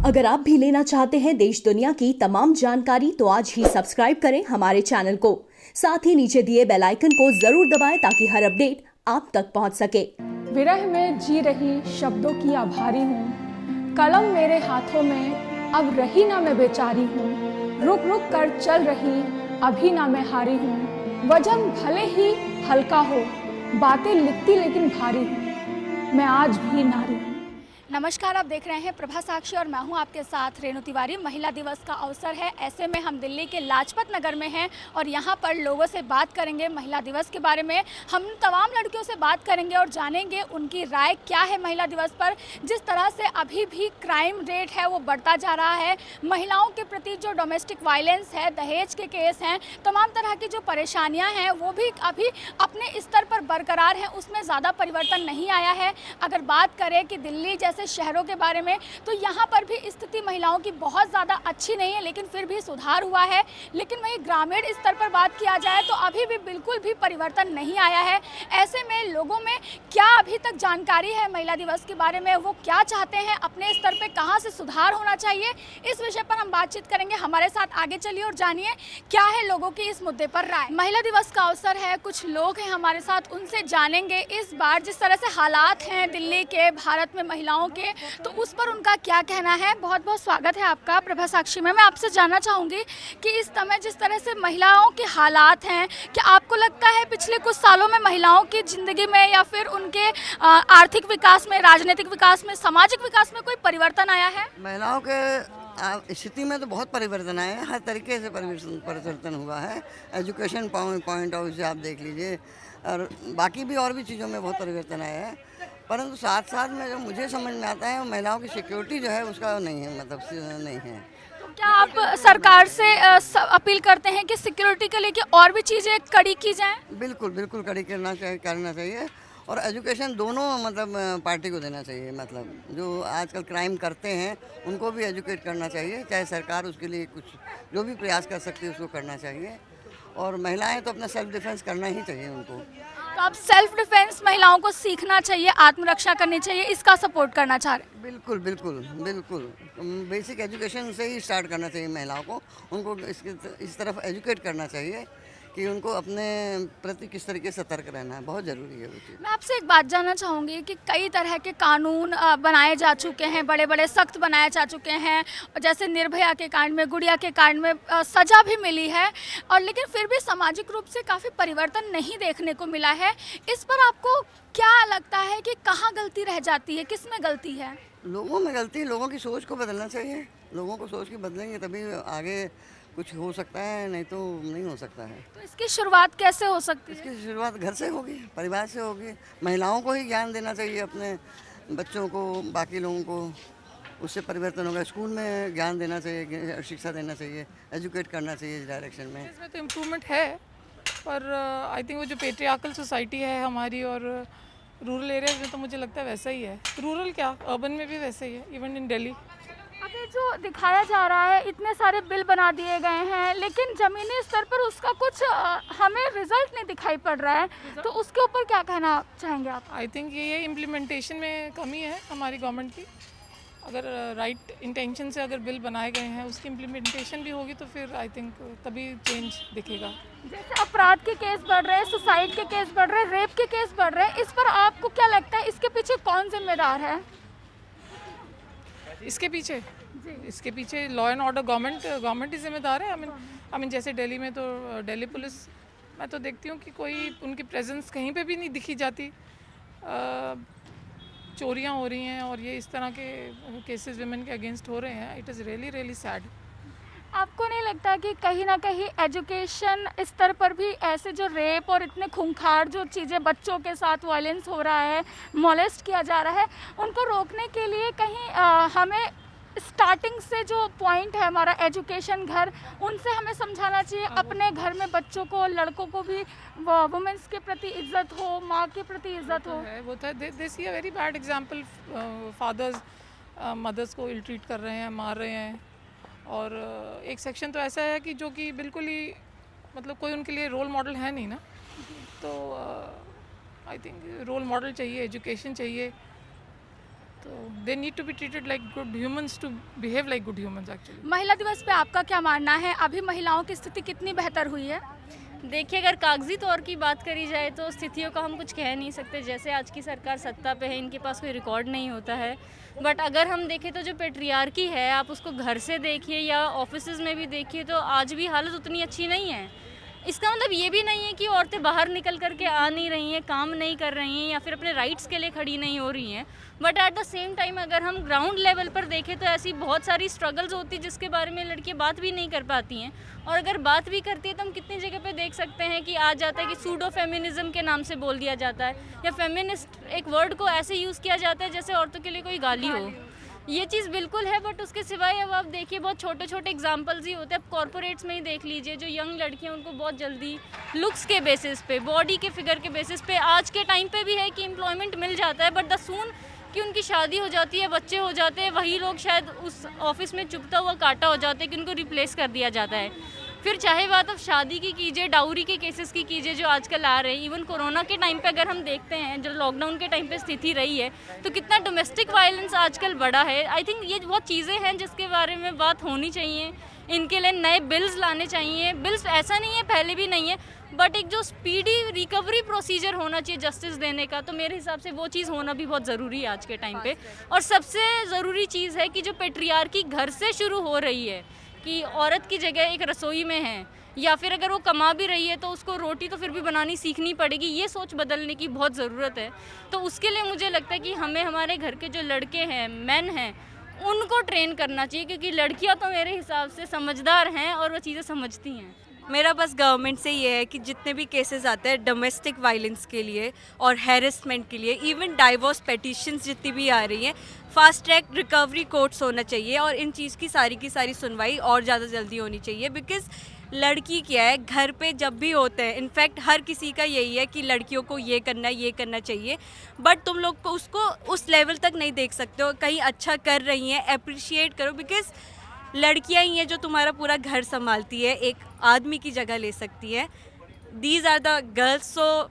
अगर आप भी लेना चाहते हैं देश दुनिया की तमाम जानकारी तो आज ही सब्सक्राइब करें हमारे चैनल को। साथ ही नीचे दिए बेल आइकन को जरूर दबाएं ताकि हर अपडेट आप तक पहुंच सके। विरह में जी रही शब्दों की आभारी हूँ, कलम मेरे हाथों में अब रही ना मैं बेचारी हूँ, रुक रुक कर चल रही अभी ना मैं हारी हूँ, वजन भले ही हल्का हो बातें लिखती लेकिन भारी हूँ, मैं आज भी नारी हूँ। नमस्कार, आप देख रहे हैं प्रभा साक्षी और मैं हूं आपके साथ रेणु तिवारी। महिला दिवस का अवसर है, ऐसे में हम दिल्ली के लाजपत नगर में हैं और यहां पर लोगों से बात करेंगे महिला दिवस के बारे में। हम तमाम लड़कियों से बात करेंगे और जानेंगे उनकी राय क्या है महिला दिवस पर। जिस तरह से अभी भी क्राइम रेट है वो बढ़ता जा रहा है, महिलाओं के प्रति जो डोमेस्टिक वायलेंस है, दहेज के केस हैं, तमाम तरह की जो परेशानियाँ हैं वो भी अभी अपने स्तर पर बरकरार हैं, उसमें ज़्यादा परिवर्तन नहीं आया है। अगर बात करें कि दिल्ली जैसे शहरों के बारे में तो यहाँ पर भी स्थिति महिलाओं की बहुत ज़्यादा अच्छी नहीं है, लेकिन फिर भी सुधार हुआ है। लेकिन वहीं ग्रामीण स्तर पर बात किया जाए तो अभी भी बिल्कुल भी परिवर्तन नहीं आया है। ऐसे में लोगों में क्या अभी तक जानकारी है महिला दिवस के बारे में, वो क्या चाहते हैं, अपने स्तर पर कहाँ से सुधार होना चाहिए, इस विषय पर हम बातचीत करेंगे। हमारे साथ आगे चलिए और जानिए क्या है लोगों की इस मुद्दे पर राय। महिला दिवस का अवसर है, कुछ लोग हैं हमारे साथ, उनसे जानेंगे इस बार जिस तरह से हालात हैं दिल्ली के, भारत में महिलाओं के, तो उस पर उनका क्या कहना है। बहुत बहुत स्वागत है आपका प्रभा साक्षी में। मैं आपसे जानना चाहूँगी कि इस समय जिस तरह से महिलाओं के हालात हैं, क्या आपको लगता है पिछले कुछ सालों में महिलाओं की ज़िंदगी में या फिर उनके आर्थिक विकास में, राजनीतिक विकास में, सामाजिक विकास में कोई परिवर्तन आया है? महिलाओं के स्थिति में तो बहुत परिवर्तन आया है, हर तरीके से परिवर्तन हुआ है। एजुकेशन पॉइंट ऑफ व्यू से आप देख लीजिए और बाकी भी और भी चीज़ों में बहुत परिवर्तन आया है। परंतु साथ साथ में जो मुझे समझ में आता है महिलाओं की सिक्योरिटी जो है उसका नहीं है, मतलब नहीं है। तो क्या आप सरकार से अपील करते हैं कि सिक्योरिटी के लेके और भी चीज़ें कड़ी की जाएं? बिल्कुल बिल्कुल कड़ी करना चाहिए और एजुकेशन दोनों मतलब पार्टी को देना चाहिए। मतलब जो आजकल क्राइम करते हैं उनको भी एजुकेट करना चाहिए, चाहे सरकार उसके लिए कुछ जो भी प्रयास कर सकती है उसको करना चाहिए। और महिलाएं तो अपना सेल्फ डिफेंस करना ही चाहिए उनको। तो आप सेल्फ डिफेंस महिलाओं को सीखना चाहिए, आत्मरक्षा करनी चाहिए, इसका सपोर्ट करना चाह रहे हैं? बिल्कुल बिल्कुल बिल्कुल बेसिक एजुकेशन से ही स्टार्ट करना चाहिए महिलाओं को। उनको इस तरफ एजुकेट करना चाहिए कि उनको अपने प्रति किस तरीके से सतर्क रहना है, बहुत ज़रूरी है वो चीज़। मैं आपसे एक बात जानना चाहूँगी कि कई तरह के कानून बनाए जा चुके हैं, बड़े बड़े सख्त बनाए जा चुके हैं, जैसे निर्भया के कांड में, गुड़िया के कांड में सज़ा भी मिली है, और लेकिन फिर भी सामाजिक रूप से काफ़ी परिवर्तन नहीं देखने को मिला है। इस पर आपको क्या लगता है कि कहाँ गलती रह जाती है, किस में गलती है? लोगों में गलती है, लोगों की सोच को बदलना चाहिए। लोगों को सोच की बदलेंगे तभी आगे कुछ हो सकता है, नहीं तो नहीं हो सकता है। तो इसकी शुरुआत कैसे हो सकती है? इसकी शुरुआत घर से होगी, परिवार से होगी। महिलाओं को ही ज्ञान देना चाहिए, अपने बच्चों को, बाकी लोगों को, उससे परिवर्तन होगा। स्कूल में ज्ञान देना चाहिए, शिक्षा देना चाहिए, एजुकेट करना चाहिए इस डायरेक्शन में। इसमें तो इम्प्रूवमेंट है, पर आई थिंक वो जो पेट्रियार्कल सोसाइटी है हमारी और रूरल एरियाज में तो मुझे लगता है वैसा ही है। रूरल क्या, अर्बन में भी वैसा ही है, इवन इन दिल्ली। अभी जो दिखाया जा रहा है, इतने सारे बिल बना दिए गए हैं, लेकिन ज़मीनी स्तर पर उसका कुछ हमें रिजल्ट नहीं दिखाई पड़ रहा है, तो उसके ऊपर क्या कहना चाहेंगे आप? आई थिंक ये इम्प्लीमेंटेशन में कमी है हमारी गवर्नमेंट की। अगर राइट इंटेंशन से अगर बिल बनाए गए हैं, उसकी इम्प्लीमेंटेशन भी होगी तो फिर आई थिंक तभी चेंज दिखेगा। जैसे अपराध के केस बढ़ रहे हैं, सुसाइड के केस बढ़ रहे हैं, रेप के केस बढ़ रहे हैं, इस पर आपको क्या लगता है, इसके पीछे कौन जिम्मेदार है? इसके पीछे लॉ एंड ऑर्डर गवर्नमेंट ही जिम्मेदार है। आई मीन जैसे दिल्ली में तो दिल्ली पुलिस, मैं तो देखती हूँ कि कोई उनकी प्रेजेंस कहीं पे भी नहीं दिखी जाती। चोरियाँ हो रही हैं और ये इस तरह के केसेस विमेन के अगेंस्ट हो रहे हैं। It is really really sad. आपको नहीं लगता कि कहीं ना कहीं एजुकेशन स्तर पर भी ऐसे जो रेप और इतने खूंखार जो चीज़ें, बच्चों के साथ वायलेंस हो रहा है, मोलेस्ट किया जा रहा है, उनको रोकने के लिए कहीं हमें स्टार्टिंग से जो पॉइंट है हमारा एजुकेशन, घर, उनसे हमें समझाना चाहिए, अपने घर में बच्चों को, लड़कों को भी वुमेन्स के प्रति इज्जत हो, माँ के प्रति इज्जत हो? वो तो they see a very bad example. Fathers mothers को इल ट्रीट कर रहे हैं, मार रहे हैं। और एक सेक्शन तो ऐसा है कि जो कि बिल्कुल ही मतलब कोई उनके लिए रोल मॉडल है नहीं ना। तो आई थिंक रोल मॉडल चाहिए, एजुकेशन चाहिए, तो they need to be treated like good humans, to behave like good humans actually. महिला दिवस पे आपका क्या मानना है, अभी महिलाओं की स्थिति कितनी बेहतर हुई है? देखिए, अगर कागजी तौर की बात करी जाए तो स्थितियों का हम कुछ कह नहीं सकते। जैसे आज की सरकार सत्ता पे है, इनके पास कोई रिकॉर्ड नहीं होता है। बट अगर हम देखें तो जो पेट्रियार्की है, आप उसको घर से देखिए या ऑफिसेज में भी देखिए, तो आज भी हालत उतनी अच्छी नहीं है। इसका मतलब ये भी नहीं है कि औरतें बाहर निकल करके आ नहीं रही हैं, काम नहीं कर रही हैं या फिर अपने राइट्स के लिए खड़ी नहीं हो रही हैं। But at the same time अगर हम ग्राउंड लेवल पर देखें तो ऐसी बहुत सारी स्ट्रगल्स होती है जिसके बारे में लड़कियां बात भी नहीं कर पाती हैं। और अगर बात भी करती है तो हम कितनी जगह पे देख सकते हैं कि आ जाता है कि सूडो फेमिनिज्म के नाम से बोल दिया जाता है, या फेमिनिस्ट एक वर्ड को ऐसे यूज़ किया जाता है जैसे औरतों के लिए कोई गाली हो। ये चीज़ बिल्कुल है। बट उसके सिवाय अब आप देखिए बहुत छोटे छोटे एग्जांपल्स ही होते हैं। अब कॉर्पोरेट्स में ही देख लीजिए, जो यंग लड़कियां उनको बहुत जल्दी लुक्स के बेसिस पे, बॉडी के फिगर के बेसिस पे आज के टाइम पे भी है कि एम्प्लॉयमेंट मिल जाता है, बट द सून कि उनकी शादी हो जाती है, बच्चे हो जाते हैं, वही लोग शायद उस ऑफिस में चुभता हुआ कांटा हो जाते हैं कि उनको रिप्लेस कर दिया जाता है। फिर चाहे बात अब शादी की कीजिए, डाउरी के केसेस की कीजिए जो आजकल आ रहे हैं। इवन कोरोना के टाइम पे अगर हम देखते हैं, जो लॉकडाउन के टाइम पे स्थिति रही है, तो कितना डोमेस्टिक वायलेंस आजकल बढ़ा है। आई थिंक ये बहुत चीज़ें हैं जिसके बारे में बात होनी चाहिए। इनके लिए नए बिल्स लाने चाहिए। बिल्स ऐसा नहीं है, पहले भी नहीं है, बट एक जो स्पीडी रिकवरी प्रोसीजर होना चाहिए जस्टिस देने का, तो मेरे हिसाब से वो चीज़ होना भी बहुत ज़रूरी है आज के टाइम पे। और सबसे ज़रूरी चीज़ है कि जो पेट्रियार्की घर से शुरू हो रही है, कि औरत की जगह एक रसोई में है, या फिर अगर वो कमा भी रही है तो उसको रोटी तो फिर भी बनानी सीखनी पड़ेगी। ये सोच बदलने की बहुत ज़रूरत है। तो उसके लिए मुझे लगता है कि हमें हमारे घर के जो लड़के हैं, मेन हैं, उनको ट्रेन करना चाहिए, क्योंकि लड़कियां तो मेरे हिसाब से समझदार हैं और वो चीज़ें समझती हैं। मेरा बस गवर्नमेंट से ये है कि जितने भी केसेस आते हैं डोमेस्टिक वायलेंस के लिए और हैरेसमेंट के लिए, इवन डाइवोर्स पेटिशंस जितनी भी आ रही हैं, फास्ट ट्रैक रिकवरी कोर्ट्स होना चाहिए और इन चीज़ की सारी सुनवाई और ज़्यादा जल्दी होनी चाहिए। बिकॉज़ लड़की क्या है, घर पे जब भी होते हैं, इनफैक्ट हर किसी का यही है कि लड़कियों को ये करना चाहिए, बट तुम लोग को उसको उस लेवल तक नहीं देख सकते हो। कहीं अच्छा कर रही हैं, अप्रिशिएट करो, बिकॉज़ लड़कियां ही हैं जो तुम्हारा पूरा घर संभालती है, एक आदमी की जगह ले सकती है। These are the girls, so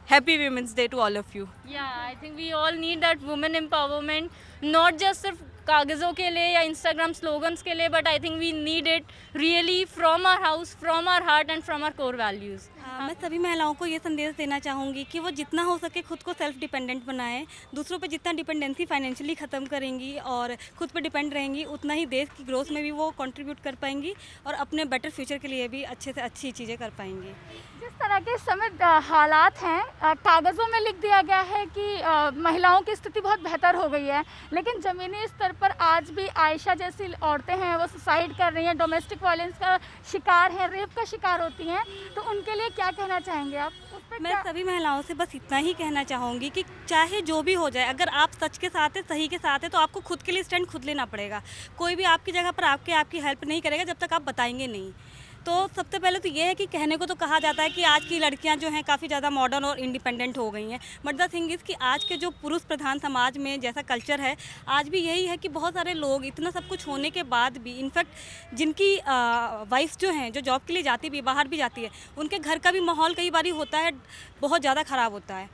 happy women's day to all of you. या I think we all need that women empowerment, not just सिर्फ कागज़ों के लिए या इंस्टाग्राम स्लोगन्स के लिए, but I think we need it really from our house, from our heart and from our core values. मैं सभी महिलाओं को ये संदेश देना चाहूँगी कि वो जितना हो सके खुद को सेल्फ डिपेंडेंट बनाएं। दूसरों पे जितना डिपेंडेंसी फाइनेंशियली ख़त्म करेंगी और खुद पे डिपेंड रहेंगी, उतना ही देश की ग्रोथ में भी वो कंट्रीब्यूट कर पाएंगी और अपने बेटर फ्यूचर के लिए भी अच्छे से अच्छी चीज़ें कर पाएंगी। जिस तरह के इस समय हालात हैं, कागज़ों में लिख दिया गया है कि महिलाओं की स्थिति बहुत बेहतर हो गई है, लेकिन ज़मीनी स्तर पर आज भी आयशा जैसी औरतें हैं, वो सुसाइड कर रही हैं, डोमेस्टिक वायलेंस का शिकार हैं, रेप का शिकार होती हैं। तो उनके लिए क्या कहना चाहेंगे आप? उस पे मैं सभी महिलाओं से बस इतना ही कहना चाहूँगी कि चाहे जो भी हो जाए, अगर आप सच के साथ हैं, सही के साथ हैं, तो आपको खुद के लिए स्टैंड खुद लेना पड़ेगा। कोई भी आपकी जगह पर आपकी हेल्प नहीं करेगा जब तक आप बताएंगे नहीं। तो सबसे पहले तो ये है कि कहने को तो कहा जाता है कि आज की लड़कियां जो हैं काफ़ी ज़्यादा मॉडर्न और इंडिपेंडेंट हो गई हैं, बट द थिंग इज़ कि आज के जो पुरुष प्रधान समाज में जैसा कल्चर है, आज भी यही है कि बहुत सारे लोग इतना सब कुछ होने के बाद भी, इनफैक्ट जिनकी वाइफ जो हैं, जो जॉब के लिए जाती भी, बाहर भी जाती है, उनके घर का भी माहौल कई बार होता है बहुत ज़्यादा ख़राब होता है।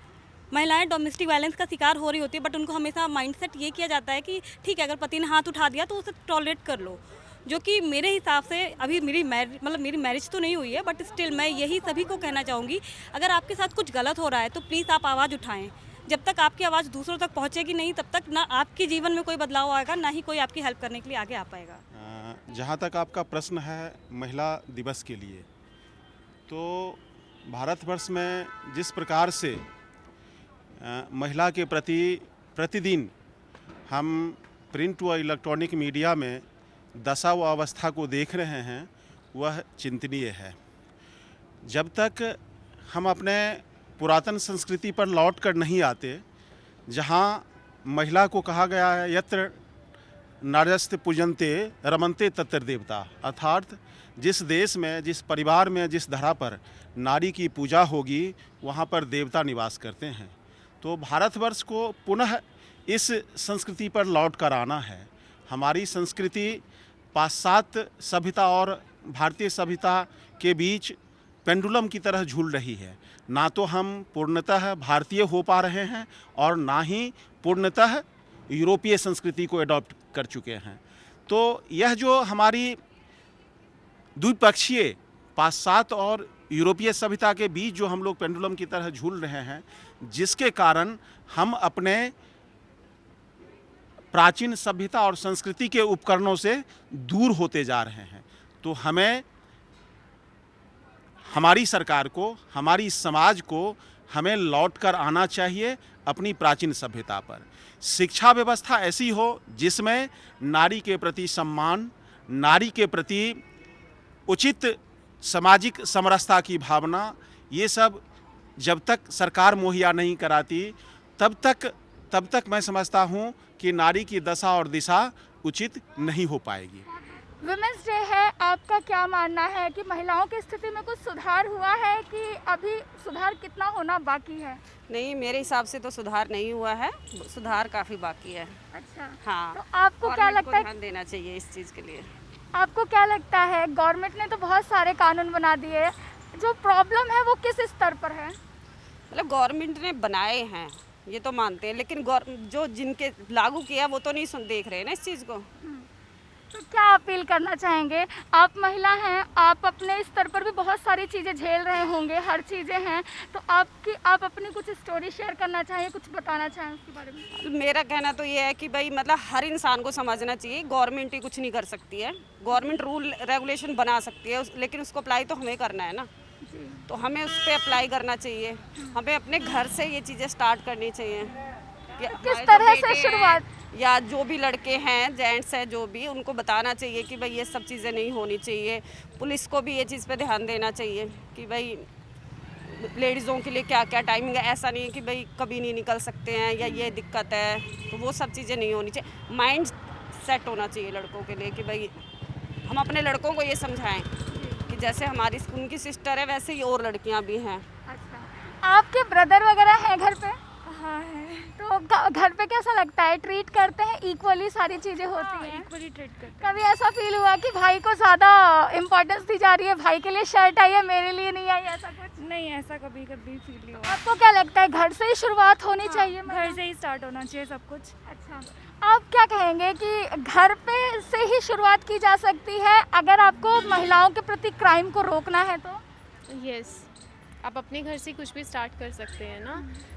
महिलाएं डोमेस्टिक वायलेंस का शिकार हो रही होती है, बट उनको हमेशा माइंडसेट ये किया जाता है कि ठीक है, अगर पति ने हाथ उठा दिया तो उसे टॉलरेट कर लो, जो कि मेरे हिसाब से अभी मेरी मैरिज तो नहीं हुई है, बट स्टिल मैं यही सभी को कहना चाहूँगी, अगर आपके साथ कुछ गलत हो रहा है तो प्लीज़ आप आवाज़ उठाएं। जब तक आपकी आवाज़ दूसरों तक पहुँचेगी नहीं, तब तक ना आपके जीवन में कोई बदलाव आएगा, ना ही कोई आपकी हेल्प करने के लिए आगे आ पाएगा। जहाँ तक आपका प्रश्न है महिला दिवस के लिए, तो भारतवर्ष में जिस प्रकार से महिला के प्रति प्रतिदिन हम प्रिंट व इलेक्ट्रॉनिक मीडिया में दशा व अवस्था को देख रहे हैं, वह चिंतनीय है। जब तक हम अपने पुरातन संस्कृति पर लौट कर नहीं आते, जहाँ महिला को कहा गया है यत्र नार्यस्ते पूजन्ते रमन्ते तत्र देवता, अर्थात जिस देश में, जिस परिवार में, जिस धरा पर नारी की पूजा होगी, वहाँ पर देवता निवास करते हैं। तो भारतवर्ष को पुनः इस संस्कृति पर लौट कर आना है। हमारी संस्कृति पाश्चात्य सभ्यता और भारतीय सभ्यता के बीच पेंडुलम की तरह झूल रही है। ना तो हम पूर्णतः भारतीय हो पा रहे हैं और ना ही पूर्णतः यूरोपीय संस्कृति को अडॉप्ट कर चुके हैं। तो यह जो हमारी द्विपक्षीय पाश्चात्य और यूरोपीय सभ्यता के बीच जो हम लोग पेंडुलम की तरह झूल रहे हैं, जिसके कारण हम अपने प्राचीन सभ्यता और संस्कृति के उपकरणों से दूर होते जा रहे हैं, तो हमें, हमारी सरकार को, हमारी समाज को हमें लौट कर आना चाहिए अपनी प्राचीन सभ्यता पर। शिक्षा व्यवस्था ऐसी हो जिसमें नारी के प्रति सम्मान, नारी के प्रति उचित सामाजिक समरसता की भावना, ये सब जब तक सरकार मुहैया नहीं कराती तब तक मैं समझता हूँ कि नारी की दशा और दिशा उचित नहीं हो पाएगी। वुमेंस डे है, आपका क्या मानना है कि महिलाओं की स्थिति में कुछ सुधार हुआ है कि अभी सुधार कितना होना बाकी है? नहीं, मेरे हिसाब से तो सुधार नहीं हुआ है, सुधार काफ़ी बाकी है। अच्छा, हाँ, तो आपको क्या लगता है, ध्यान देना चाहिए इस चीज़ के लिए? आपको क्या लगता है गवर्नमेंट ने तो बहुत सारे कानून बना दिए, जो प्रॉब्लम है वो किस स्तर पर है? मतलब गवर्नमेंट ने बनाए हैं ये तो मानते हैं, लेकिन जो जिनके लागू किया वो तो नहीं देख रहे हैं ना इस चीज़ को। तो क्या अपील करना चाहेंगे? आप महिला हैं, आप अपने स्तर पर भी बहुत सारी चीज़ें झेल रहे होंगे, हर चीज़ें हैं, तो आप अपनी कुछ स्टोरी शेयर करना चाहें, कुछ बताना चाहें उसके बारे में? मेरा कहना तो ये है कि भाई मतलब हर इंसान को समझना चाहिए, गवर्नमेंट ही कुछ नहीं कर सकती है। गवर्नमेंट रूल रेगुलेशन बना सकती है, लेकिन उसको अप्लाई तो हमें करना है ना, तो हमें उस पर अप्लाई करना चाहिए। हमें अपने घर से ये चीज़ें स्टार्ट करनी चाहिए। किस तरह से शुरुआत? या जो भी लड़के हैं, जेंट्स हैं, जो भी, उनको बताना चाहिए कि भाई ये सब चीज़ें नहीं होनी चाहिए। पुलिस को भी ये चीज़ पे ध्यान देना चाहिए कि भाई लेडीज़ों के लिए क्या क्या टाइमिंग है। ऐसा नहीं है कि भाई कभी नहीं निकल सकते हैं या ये दिक्कत है, तो वो सब चीज़ें नहीं होनी चाहिए। माइंड सेट होना चाहिए लड़कों के लिए कि भाई हम अपने लड़कों को ये समझाएं कि जैसे हमारी उनकी सिस्टर है वैसे ही और लड़कियां भी हैं। अच्छा, आपके ब्रदर वगैरह हैं घर पे? हाँ है। तो घर पे कैसा लगता है, ट्रीट करते हैं इक्वली, सारी चीज़ें होती हैं? इक्वली ट्रीट करते हैं। कभी ऐसा फील हुआ कि भाई को ज़्यादा इम्पोर्टेंस दी जा रही है, भाई के लिए शर्ट आई है मेरे लिए नहीं आई, ऐसा कुछ? नहीं, ऐसा कभी फील नहीं हुआ। आपको क्या लगता है घर से ही शुरुआत होनी चाहिए? घर से ही स्टार्ट होना चाहिए सब कुछ। अच्छा, आप क्या कहेंगे कि घर पे से ही शुरुआत की जा सकती है अगर आपको महिलाओं के प्रति क्राइम को रोकना है तो? यस, आप अपने घर से कुछ भी स्टार्ट कर सकते हैं ना।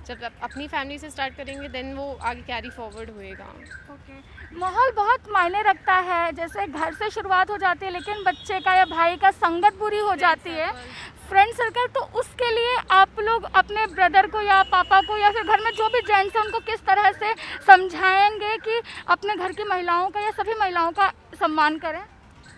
जब आप अपनी फैमिली से स्टार्ट करेंगे देन वो आगे कैरी फॉरवर्ड होएगा। ओके, माहौल बहुत मायने रखता है, जैसे घर से शुरुआत हो जाती है लेकिन बच्चे का या भाई का संगत बुरी हो जाती है, फ्रेंड सर्कल, तो उसके लिए आप लोग अपने ब्रदर को या पापा को या फिर घर में जो भी जेंट्स हैं उनको किस तरह से समझाएंगे कि अपने घर की महिलाओं का या सभी महिलाओं का सम्मान करें?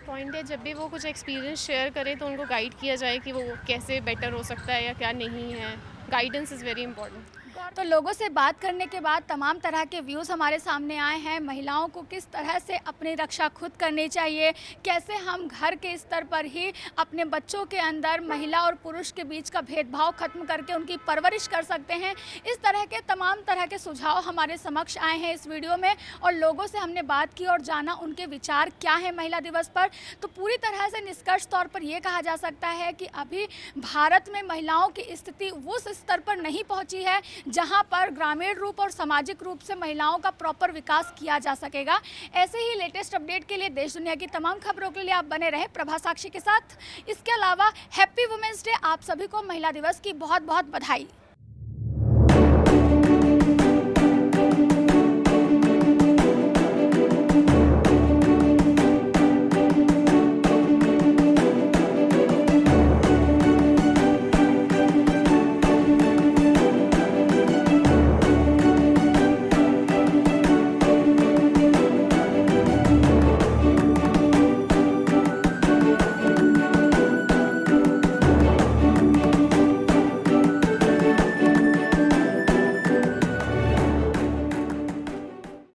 पॉइंट है, जब भी वो कुछ एक्सपीरियंस शेयर करें तो उनको गाइड किया जाए कि वो कैसे बेटर हो सकता है या क्या नहीं है। Guidance is very important. तो लोगों से बात करने के बाद तमाम तरह के व्यूज़ हमारे सामने आए हैं। महिलाओं को किस तरह से अपनी रक्षा खुद करनी चाहिए, कैसे हम घर के स्तर पर ही अपने बच्चों के अंदर महिला और पुरुष के बीच का भेदभाव खत्म करके उनकी परवरिश कर सकते हैं, इस तरह के तमाम तरह के सुझाव हमारे समक्ष आए हैं इस वीडियो में, और लोगों से हमने बात की और जाना उनके विचार क्या है महिला दिवस पर। तो पूरी तरह से निष्कर्ष तौर पर यह कहा जा सकता है कि अभी भारत में महिलाओं की स्थिति उस स्तर पर नहीं पहुंची है जहां पर ग्रामीण रूप और सामाजिक रूप से महिलाओं का प्रॉपर विकास किया जा सकेगा। ऐसे ही लेटेस्ट अपडेट के लिए देश दुनिया की तमाम खबरों के लिए आप बने रहे प्रभा साक्षी के साथ। इसके अलावा हैप्पी वुमेंस डे, आप सभी को महिला दिवस की बहुत बहुत बधाई।